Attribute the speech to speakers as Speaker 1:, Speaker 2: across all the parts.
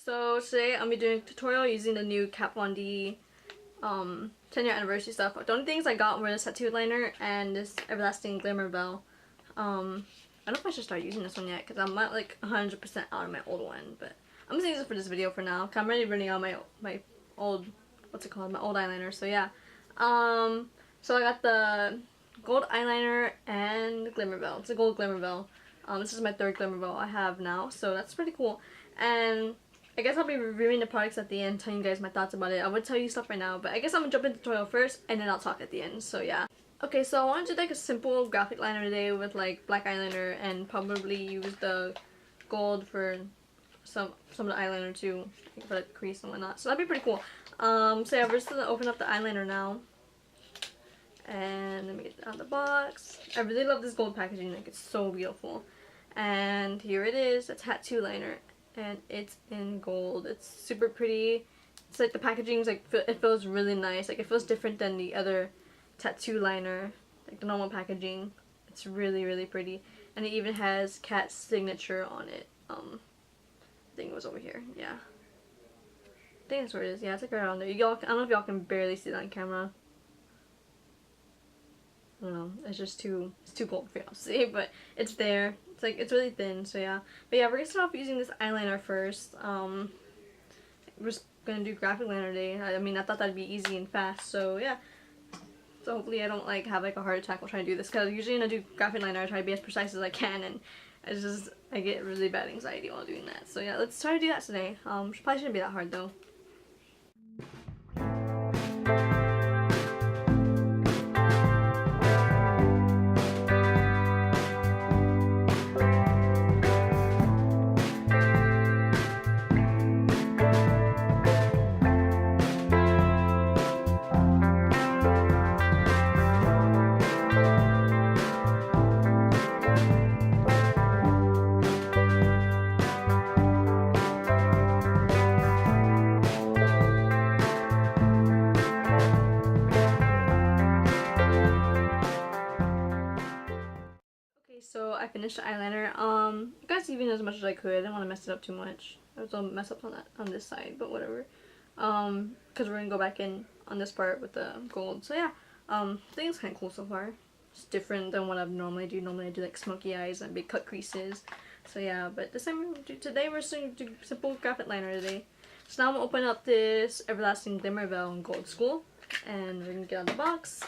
Speaker 1: So today I'm be doing a tutorial using the new Kat Von D 10-year anniversary stuff. The only things I got were this tattoo liner and this Everlasting Glimmer Bell. I don't know if I should start using this one yet because I'm not like 100% out of my old one, but I'm just using it for this video for now. I'm already running out my old, what's it called, my old eyeliner. So yeah, so I got the gold eyeliner and the Glimmer Bell. It's a gold Glimmer Bell. This is my third Glimmer Bell I have now, so that's pretty cool. And I guess I'll be reviewing the products at the end, telling you guys my thoughts about it. I would tell you stuff right now, but I guess I'm gonna jump into the tutorial first and then I'll talk at the end, so yeah. Okay, so I wanted to do like a simple graphic liner today with like black eyeliner and probably use the gold for some of the eyeliner too, for the crease and whatnot. So that'd be pretty cool. So yeah, we're just gonna open up the eyeliner now. And let me get it out of the box. I really love this gold packaging, like it's so beautiful. And here it is, a tattoo liner. And it's in gold. It's super pretty. It's like the packaging is like, it feels really nice. Like it feels different than the other tattoo liner, like the normal packaging. It's really, really pretty. And it even has Kat's signature on it. I think it was over here. Yeah. I think that's where it is. Yeah, it's like right on there. Y'all, I don't know if y'all can barely see that on camera. I don't know, it's just it's too gold for y'all to see, but it's there. It's like, it's really thin, so yeah. But yeah, we're gonna start off using this eyeliner first. We're just gonna do graphic liner today. I mean, I thought that'd be easy and fast, so yeah. So hopefully I don't like have like a heart attack while trying to do this, because usually when I do graphic liner I try to be as precise as I can, and it's just, I get really bad anxiety while doing that. So yeah, let's try to do that today. Probably shouldn't be that hard though. So I finished the eyeliner. I got even as much as I could. I didn't want to mess it up too much. I was gonna mess up on this side, but whatever. Because we're gonna go back in on this part with the gold. So yeah, I think it's kind of cool so far. It's different than what I normally do. Normally I do like smoky eyes and big cut creases. So yeah, but this time today we're just gonna do simple graphic liner today. So now I'm gonna open up this Everlasting Glimmer Bell in Gold School, and we're gonna get out the box,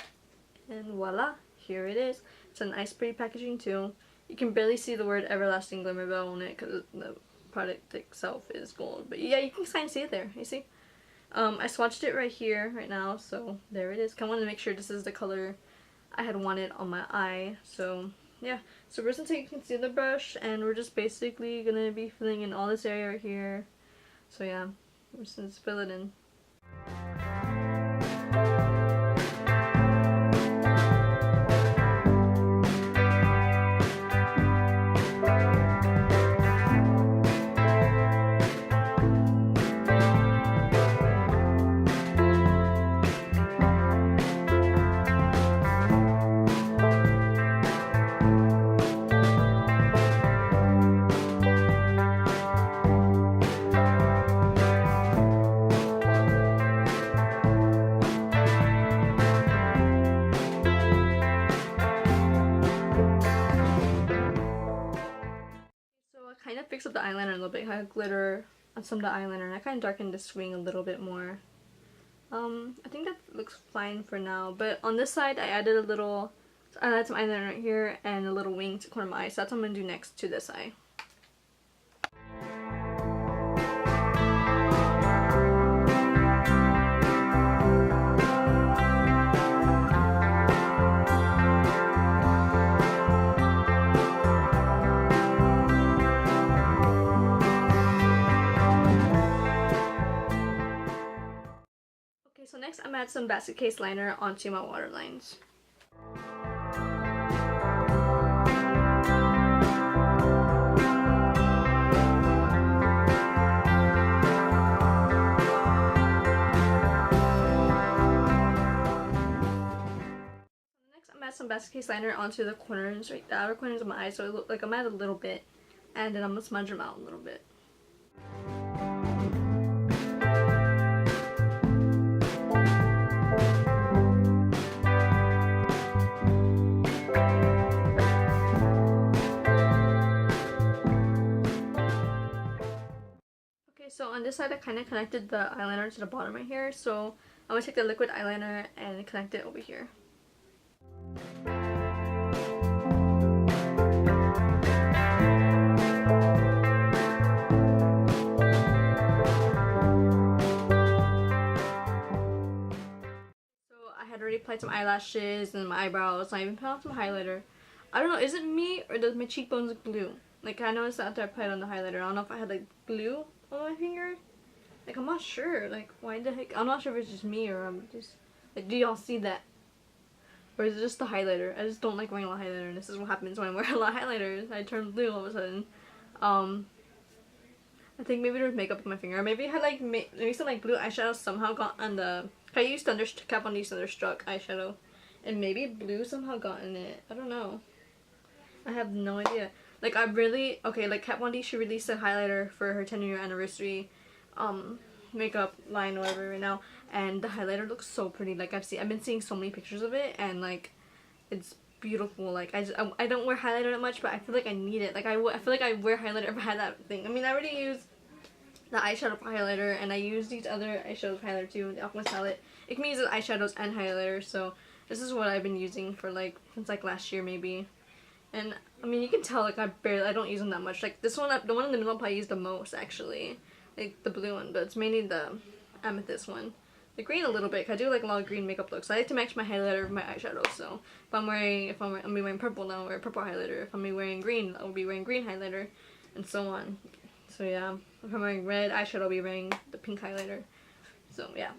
Speaker 1: and voila, here it is. It's a nice pretty packaging too. You can barely see the word Everlasting Glimmer Bell on it because the product itself is gold. But yeah, you can kind of see it there. You see? I swatched it right here, right now. So there it is. I wanted to make sure this is the color I had wanted on my eye. So yeah. So we're just going to take a concealer brush and we're just basically going to be filling in all this area right here. So yeah, we're just going to fill it in. Kind of fix up the eyeliner a little bit. I had glitter on some of the eyeliner and I kind of darkened the wing a little bit more. I think that looks fine for now, but on this side I added some eyeliner right here and a little wing to the corner of my eye, so that's what I'm going to do next to this eye. So next I'm going to add some basket case liner onto my waterlines. Next I'm going to add some basket case liner onto the corners, right, the outer corners of my eyes, so it look like I'm at a little bit, and then I'm going to smudge them out a little bit. So on this side I kind of connected the eyeliner to the bottom right here, so I'm going to take the liquid eyeliner and connect it over here. I had already applied some eyelashes and my eyebrows, and I even put on some highlighter. I don't know, is it me or does my cheekbones look blue? Like, I noticed that after I applied on the highlighter. I don't know if I had like blue on my finger. Like, I'm not sure. Like, why the heck? I'm not sure if it's just me or I'm just like, do y'all see that? Or is it just the highlighter? I just don't like wearing a lot of highlighter, and this is what happens when I wear a lot of highlighters. I turn blue all of a sudden. I think maybe there was makeup on my finger. Or maybe it had like maybe some like blue eyeshadow somehow got on the. I used Kat Von D Thunderstruck eyeshadow, and maybe blue somehow got in it. I don't know. I have no idea. Like, I really like Kat Von D. She released a highlighter for her 10-year anniversary, makeup line or whatever right now, and the highlighter looks so pretty. Like, I've been seeing so many pictures of it, and like, it's beautiful. Like, I don't wear highlighter that much, but I feel like I need it. Like, I feel like I wear highlighter if I had that thing. I mean, I already use the eyeshadow highlighter, and I use these other eyeshadow highlighter too, the Alchemist palette. It can be used as eyeshadows and highlighter, so this is what I've been using for like since like last year maybe. And I mean, you can tell like I don't use them that much. Like this one, the one in the middle, I probably use the most actually, like the blue one, but it's mainly the amethyst one. The green a little bit, 'cause I do like a lot of green makeup looks. I like to match my highlighter with my eyeshadow. So if I'm wearing purple, then I'll wear purple highlighter. If I'm wearing green, I'll be wearing green highlighter, and so on. So yeah, if I'm wearing red eyeshadow, I'll be wearing the pink highlighter. So yeah.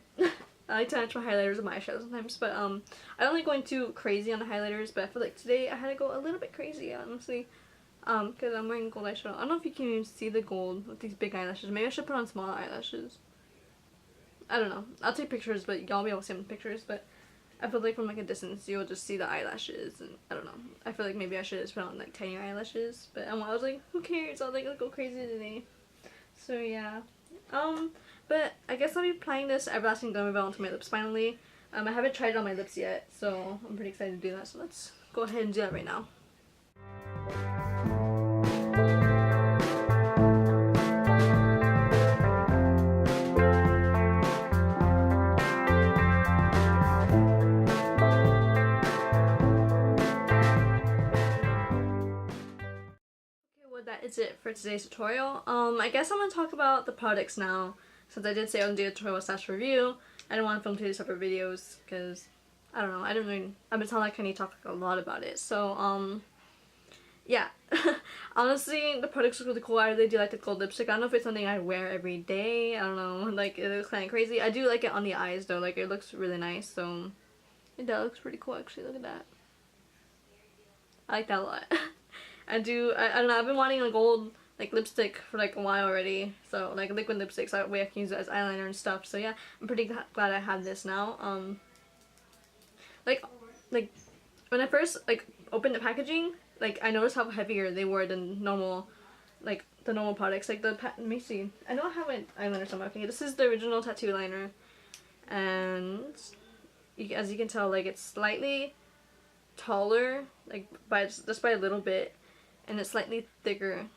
Speaker 1: I like to match my highlighters with my eyeshadow sometimes, but I don't like going too crazy on the highlighters, but I feel like today I had to go a little bit crazy, honestly, because I'm wearing gold eyeshadow. I don't know if you can even see the gold with these big eyelashes. Maybe I should put on smaller eyelashes. I don't know. I'll take pictures, but y'all be able to see them in pictures, but I feel like from like a distance you'll just see the eyelashes, and I don't know. I feel like maybe I should just put on like tiny eyelashes, but I was like, who cares? I'll like go crazy today. So yeah. But I guess I'll be applying this Everlasting Glimmer Veil onto my lips finally. I haven't tried it on my lips yet, so I'm pretty excited to do that. So let's go ahead and do that right now. That is it for today's tutorial. I guess I'm gonna talk about the products now, since I did say I would do a tutorial / review. I didn't want to film 2 separate videos because I don't know. I've been telling like I need to talk a lot about it. So yeah. Honestly, the products look really cool. I really do like the gold lipstick. I don't know if it's something I wear every day. I don't know. Like, it looks kind of crazy. I do like it on the eyes though. Like, it looks really nice. So that looks pretty cool actually. Look at that. I like that a lot. I don't know, I've been wanting a gold like lipstick for like a while already, so like liquid lipstick, so that way I can use it as eyeliner and stuff. So yeah, I'm pretty glad I have this now. Like when I first like opened the packaging, like I noticed how heavier they were than normal, like the normal products. Like let me see, I know I have an eyeliner somewhere. Okay, this is the original tattoo liner, and as you can tell, like it's slightly taller, like just by a little bit. And it's slightly thicker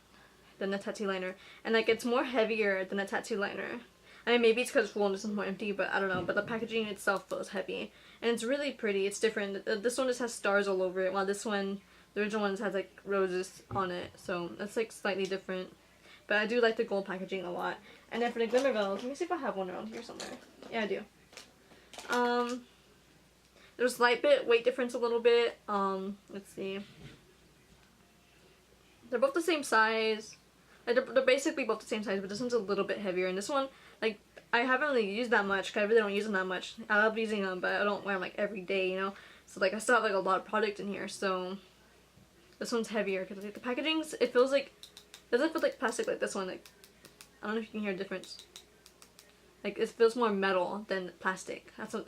Speaker 1: than the tattoo liner, and like it's more heavier than a tattoo liner. I mean, maybe it's because it's full and this is more empty, but I don't know. But the packaging itself feels heavy, and it's really pretty. It's different. This one just has stars all over it, while this one, the original one, has like roses on it. So that's like slightly different. But I do like the gold packaging a lot. And then for the glimmer veils, let me see if I have one around here somewhere. Yeah, I do. There's slight bit weight difference a little bit. Let's see. They're both the same size. Like they're basically both the same size, but this one's a little bit heavier. And this one, like, I haven't really used that much, because I really don't use them that much. I love using them, but I don't wear them like every day, you know? So like I still have like a lot of product in here, so this one's heavier, because like the packaging's, it feels like, it doesn't feel like plastic like this one. Like, I don't know if you can hear a difference. Like, it feels more metal than plastic. That's how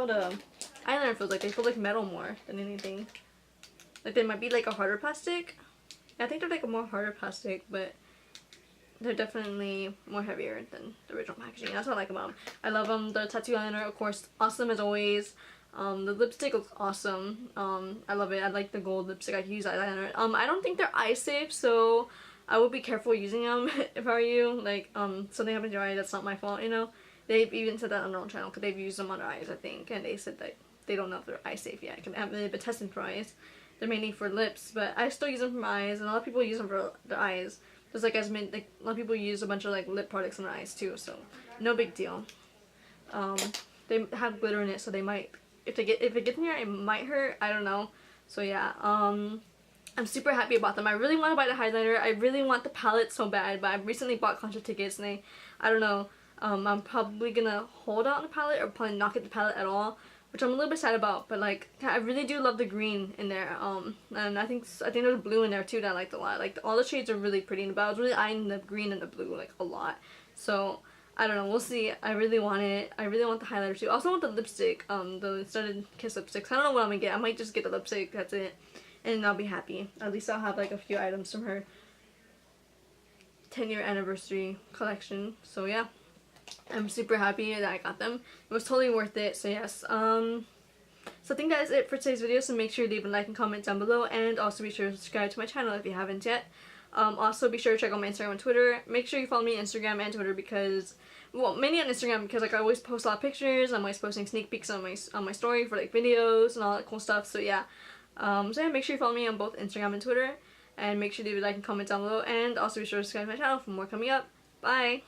Speaker 1: the eyeliner feels like. They feel like metal more than anything. Like, they might be like a harder plastic. I think they're like a more harder plastic, but they're definitely more heavier than the original packaging. That's what I like about them. I love them. The tattoo eyeliner, of course, awesome as always. The lipstick looks awesome. I love it. I like the gold lipstick. I can use eyeliner. I don't think they're eye safe, so I would be careful using them if I were you. Like, something happened to your eye, that's not my fault, you know? They've even said that on their own channel, because they've used them on their eyes, I think, and they said that they don't know if they're eye safe yet, because they haven't really been testing for eyes. They're mainly for lips, but I still use them for my eyes, and a lot of people use them for their eyes. Just like like, a lot of people use a bunch of, like, lip products in their eyes, too, so no big deal. They have glitter in it, so they might, if it gets in your eye, it might hurt, I don't know. So yeah, I'm super happy about them. I really want to buy the highlighter. I really want the palette so bad, but I recently bought concert tickets, and I don't know, I'm probably gonna hold out on the palette, or probably not get the palette at all, which I'm a little bit sad about, but like, I really do love the green in there, and I think there's blue in there too that I liked a lot. Like, all the shades are really pretty, but I was really eyeing the green and the blue, like, a lot. So, I don't know, we'll see. I really want it. I really want the highlighter too. I also want the lipstick, the Started Kiss lipsticks. I don't know what I'm gonna get. I might just get the lipstick, that's it, and I'll be happy. At least I'll have like a few items from her 10-year anniversary collection. So yeah, I'm super happy that I got them. It was totally worth it, so yes. So I think that is it for today's video, so make sure you leave a like and comment down below, and also be sure to subscribe to my channel if you haven't yet. Also be sure to check out my Instagram and Twitter. Make sure you follow me on Instagram and Twitter because, well, mainly on Instagram because like I always post a lot of pictures. I'm always posting sneak peeks on my story for like videos and all that cool stuff. So yeah, make sure you follow me on both Instagram and Twitter, and make sure to leave a like and comment down below, and also be sure to subscribe to my channel for more coming up. Bye!